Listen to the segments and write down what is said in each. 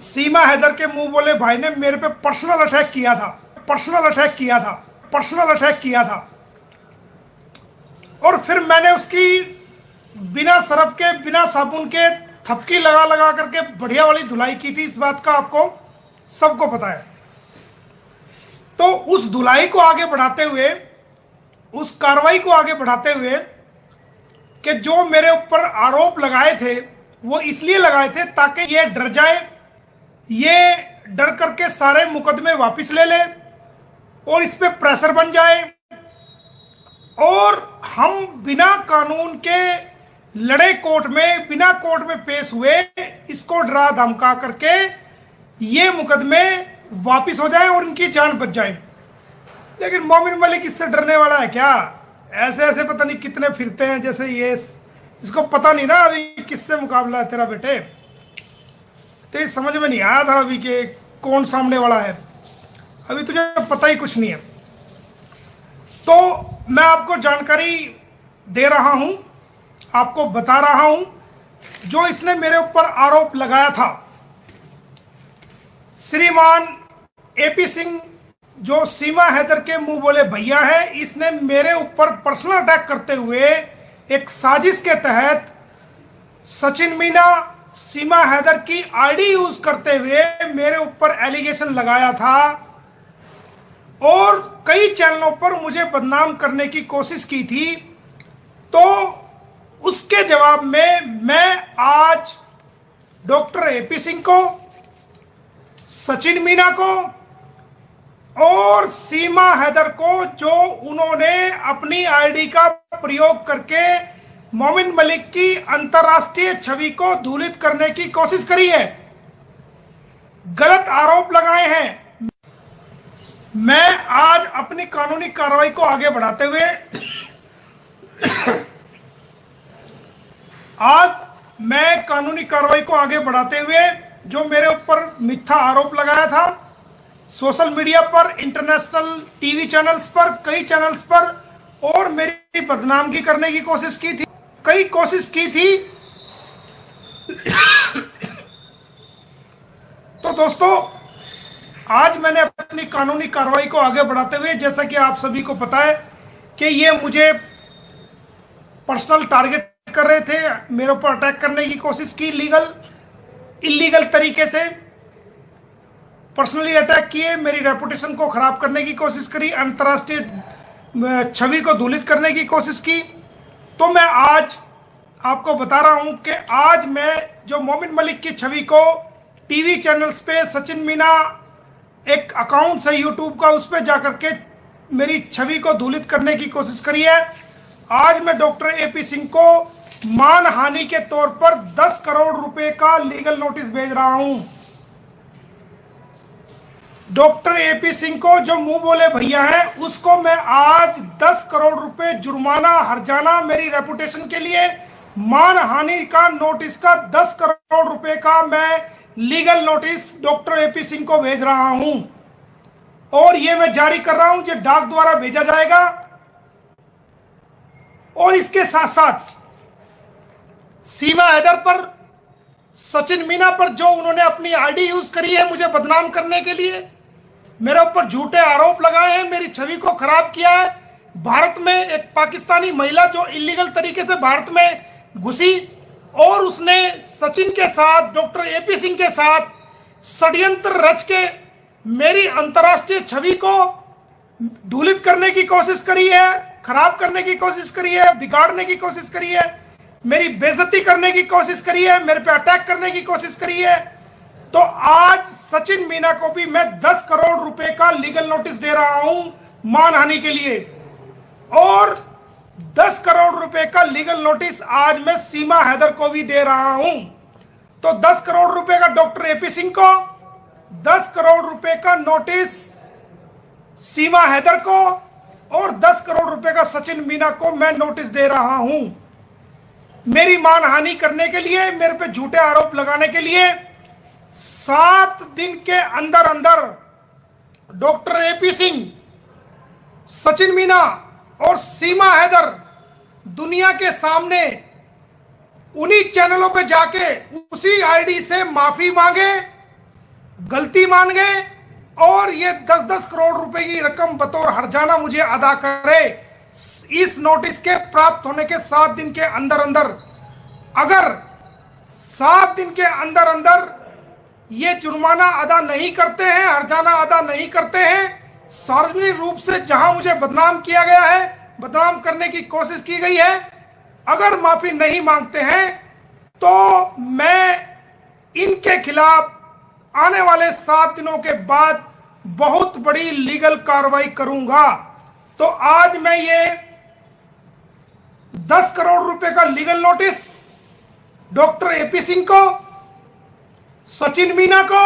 सीमा हैदर के मुंह बोले भाई ने मेरे पे पर्सनल अटैक किया था, पर्सनल अटैक किया था, पर्सनल अटैक किया था। और फिर मैंने उसकी बिना सरफ के, बिना साबुन के थपकी लगा लगा करके बढ़िया वाली धुलाई की थी। इस बात का आपको सबको पता है। तो उस धुलाई को आगे बढ़ाते हुए, उस कार्रवाई को आगे बढ़ाते हुए कि जो मेरे ऊपर आरोप लगाए थे वो इसलिए लगाए थे ताकि ये डर जाए, ये डर करके सारे मुकदमे वापस ले ले और इस पे प्रेशर बन जाए और हम बिना कानून के लड़े कोर्ट में, बिना कोर्ट में पेश हुए इसको डरा धमका करके ये मुकदमे वापस हो जाए और इनकी जान बच जाए। लेकिन मोमिन मलिक इससे डरने वाला है क्या? ऐसे ऐसे पता नहीं कितने फिरते हैं जैसे ये, इसको पता नहीं ना अभी किससे मुकाबला है तेरा बेटे। तो ये समझ में नहीं आया था अभी कि कौन सामने वाला है, अभी तुझे पता ही कुछ नहीं है। तो मैं आपको जानकारी दे रहा हूं, आपको बता रहा हूं, जो इसने मेरे ऊपर आरोप लगाया था, श्रीमान एपी सिंह जो सीमा हैदर के मुंह बोले भैया है, इसने मेरे ऊपर पर्सनल अटैक करते हुए एक साजिश के तहत सचिन मीना, सीमा हैदर की आईडी यूज करते हुए मेरे ऊपर एलिगेशन लगाया था और कई चैनलों पर मुझे बदनाम करने की कोशिश की थी। तो उसके जवाब में मैं आज डॉक्टर एपी सिंह को, सचिन मीना को और सीमा हैदर को, जो उन्होंने अपनी आईडी का प्रयोग करके मोमिन मलिक की अंतर्राष्ट्रीय छवि को धूलित करने की कोशिश करी है, गलत आरोप लगाए हैं, मैं आज अपनी कानूनी कार्रवाई को आगे बढ़ाते हुए जो मेरे ऊपर मिथ्या आरोप लगाया था सोशल मीडिया पर, इंटरनेशनल टीवी चैनल्स पर, कई चैनल्स पर, और मेरी बदनामगी करने की कोशिश की थी, कई कोशिश की थी। तो दोस्तों, आज मैंने अपनी कानूनी कार्रवाई को आगे बढ़ाते हुए, जैसा कि आप सभी को पता है कि ये मुझे पर्सनल टारगेट कर रहे थे, मेरे ऊपर अटैक करने की कोशिश की, इलीगल तरीके से पर्सनली अटैक किए, मेरी रेपुटेशन को खराब करने की कोशिश करी, अंतर्राष्ट्रीय छवि को धूलित करने की कोशिश की। तो मैं आज आपको बता रहा हूं कि आज मैं जो मोमिन मलिक की छवि को टीवी चैनल्स पे, सचिन मीना एक अकाउंट है यूट्यूब का, उस पर जाकर के मेरी छवि को धूलित करने की कोशिश करी है, आज मैं डॉक्टर एपी सिंह को मानहानि के तौर पर 10 करोड़ रुपए का लीगल नोटिस भेज रहा हूं। डॉक्टर एपी सिंह को, जो मुंह बोले भैया है, उसको मैं आज 10 करोड़ रुपए जुर्माना, हर्जाना, मेरी रेपुटेशन के लिए मानहानि का नोटिस का 10 करोड़ रुपए का मैं legal notice doctor AP Singh को भेज रहा हूं और ये मैं जारी कर रहा हूं, ये डाक द्वारा भेजा जाएगा। और इसके साथ साथ सीमा हैदर पर, सचिन मीना पर, जो उन्होंने अपनी आईडी यूज करी है मुझे बदनाम करने के लिए, मेरे ऊपर झूठे आरोप लगाए हैं, मेरी छवि को खराब किया है। भारत में एक पाकिस्तानी महिला जो इलीगल तरीके से भारत में घुसी और उसने सचिन के साथ, डॉक्टर एपी सिंह के साथ षड्यंत्र रच के मेरी अंतर्राष्ट्रीय छवि को धूलित करने की कोशिश करी है, खराब करने की कोशिश करी है, बिगाड़ने की कोशिश करी है, मेरी बेइज्जती करने की कोशिश करी है, मेरे पे अटैक करने की कोशिश करी है। तो आज सचिन मीना को भी मैं 10 करोड़ रुपए का लीगल नोटिस दे रहा हूं मानहानि के लिए, और 10 करोड़ रुपए का लीगल नोटिस आज मैं सीमा हैदर को भी दे रहा हूं। तो 10 करोड़ रुपए का डॉक्टर एपी सिंह को, 10 करोड़ रुपए का नोटिस सीमा हैदर को, और 10 करोड़ रुपए का सचिन मीना को मैं नोटिस दे रहा हूं मेरी मानहानि करने के लिए, मेरे पे झूठे आरोप लगाने के लिए। 7 दिन के अंदर अंदर डॉक्टर एपी सिंह, सचिन मीना और सीमा हैदर दुनिया के सामने उन्हीं चैनलों पे जाके उसी आईडी से माफी मांगे गलती मान गए और ये 10-10 करोड़ रुपए की रकम बतौर हर्जाना मुझे अदा करे। इस नोटिस के प्राप्त होने के 7 दिन के अंदर अंदर, अगर 7 दिन के अंदर अंदर ये जुर्माना अदा नहीं करते हैं, हर्जाना अदा नहीं करते हैं, सार्वजनिक रूप से जहां मुझे बदनाम किया गया है, बदनाम करने की कोशिश की गई है, अगर माफी नहीं मांगते हैं तो मैं इनके खिलाफ आने वाले 7 दिनों के बाद बहुत बड़ी लीगल कार्रवाई करूंगा। तो आज मैं ये 10 करोड़ रुपए का legal notice doctor AP Singh को, सचिन मीना को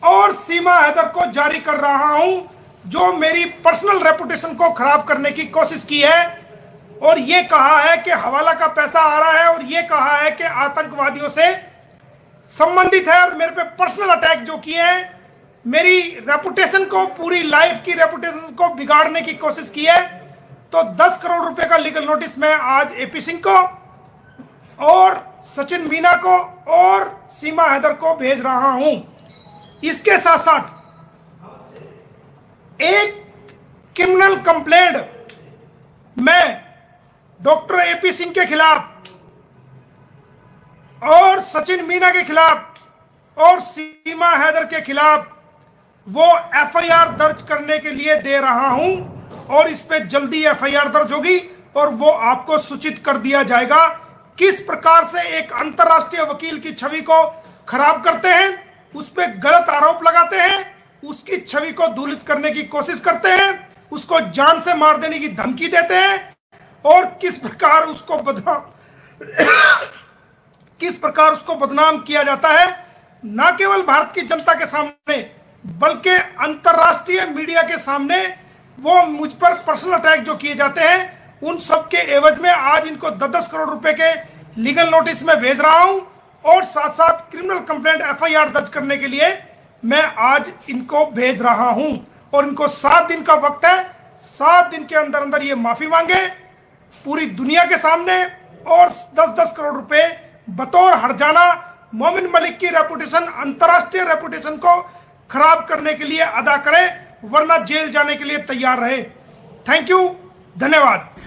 और सीमा हैदर को जारी कर रहा हूं, जो मेरी पर्सनल रेपुटेशन को खराब करने की कोशिश की है और ये कहा है कि हवाला का पैसा आ रहा है और ये कहा है कि आतंकवादियों से संबंधित है और मेरे पे पर्सनल अटैक जो किए हैं, मेरी रेपुटेशन को, पूरी लाइफ की रेपुटेशन को बिगाड़ने की कोशिश की है। तो 10 करोड़ रुपए का लीगल नोटिस मैं आज एपी सिंह को और सचिन मीना को और सीमा हैदर को भेज रहा हूं। इसके साथ साथ एक क्रिमिनल कंप्लेंट मैं डॉक्टर एपी सिंह के खिलाफ और सचिन मीना के खिलाफ और सीमा हैदर के खिलाफ वो एफआईआर दर्ज करने के लिए दे रहा हूं और इस पे जल्दी एफआईआर दर्ज होगी और वो आपको सूचित कर दिया जाएगा। किस प्रकार से एक अंतर्राष्ट्रीय वकील की छवि को खराब करते हैं, उस पे गलत आरोप लगाते हैं, उसकी छवि को धूलित करने की कोशिश करते हैं, उसको जान से मार देने की धमकी देते हैं और किस प्रकार उसको बदनाम किया जाता है, न केवल भारत की जनता के सामने बल्कि अंतरराष्ट्रीय मीडिया के सामने वो मुझ पर पर्सनल अटैक जो किए जाते हैं, उन सब के एवज में आज इनको 10-10 करोड़ रुपए के लीगल नोटिस में भेज रहा हूं और साथ साथ क्रिमिनल कंप्लेंट एफआईआर दर्ज करने के लिए मैं आज इनको भेज रहा हूं और इनको 7 दिन का वक्त है। 7 दिन के अंदर अंदर ये माफी मांगे पूरी दुनिया के सामने और 10-10 करोड़ रुपए बतौर हर्जाना मोमिन मलिक की रेपुटेशन, अंतरराष्ट्रीय रेपुटेशन को खराब करने के लिए अदा करें, वरना जेल जाने के लिए तैयार रहे। थैंक यू, धन्यवाद।